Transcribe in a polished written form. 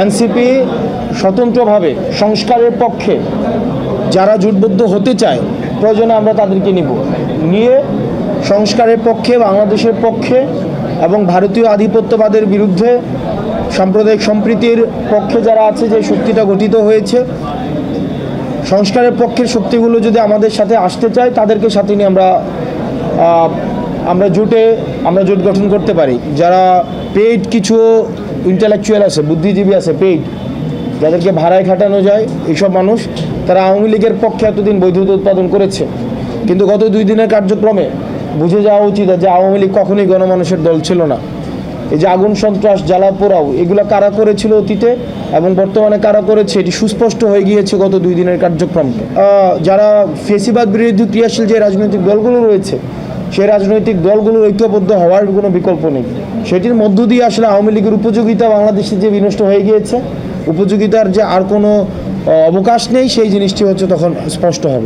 NCP স্বতন্ত্রভাবে সংস্কারের পক্ষে যারা জোটবদ্ধ হতে চায় প্রয়োজনে আমরা তাদেরকে নিয়ে সংস্কারের পক্ষে, বাংলাদেশের পক্ষে এবং ভারতীয় আধিপত্যবাদের বিরুদ্ধে সাম্প্রদায়িক সম্প্রীতির পক্ষে যারা আছে, যে শক্তিটা গঠিত হয়েছে, সংস্কারের পক্ষের শক্তিগুলো যদি আমাদের সাথে আসতে চায় তাদেরকে সাথে নিয়ে আমরা জোট গঠন করতে পারি। যারা পেইড কিছু ইন্টেলেকচুয়াল আছে, বুদ্ধিজীবী আছে পেইড, যাদেরকে ভাড়ায় খাটানো যায়, এইসব মানুষ তারা আওয়ামী লীগের পক্ষে এতদিন বৈধতা উৎপাদন করেছে, কিন্তু গত 2 দিনের কার্যক্রমে বুঝে যাওয়া উচিত যে আওয়ামী লীগ কখনোই গণমানুষের দল ছিল না। এই যে আগুন, সন্ত্রাস, জ্বালা পোড়াও, এগুলো কারা করেছিল অতীতে এবং বর্তমানে কারা করেছে এটি সুস্পষ্ট হয়ে গিয়েছে গত 2 দিনের কার্যক্রম। যারা ফেসিবাদ বিরোধী ক্রিয়াশীল যে রাজনৈতিক দলগুলো রয়েছে, সেই রাজনৈতিক দলগুলোর ঐক্যবদ্ধ হওয়ার কোনো বিকল্প নেই। সেটির মধ্য দিয়ে আসলে আওয়ামী লীগের উপযোগিতা বাংলাদেশে যে বিনষ্ট হয়ে গিয়েছে, উপযোগিতার যে আর কোনো অবকাশ নেই, সেই জিনিসটি হচ্ছে তখন স্পষ্ট হবে।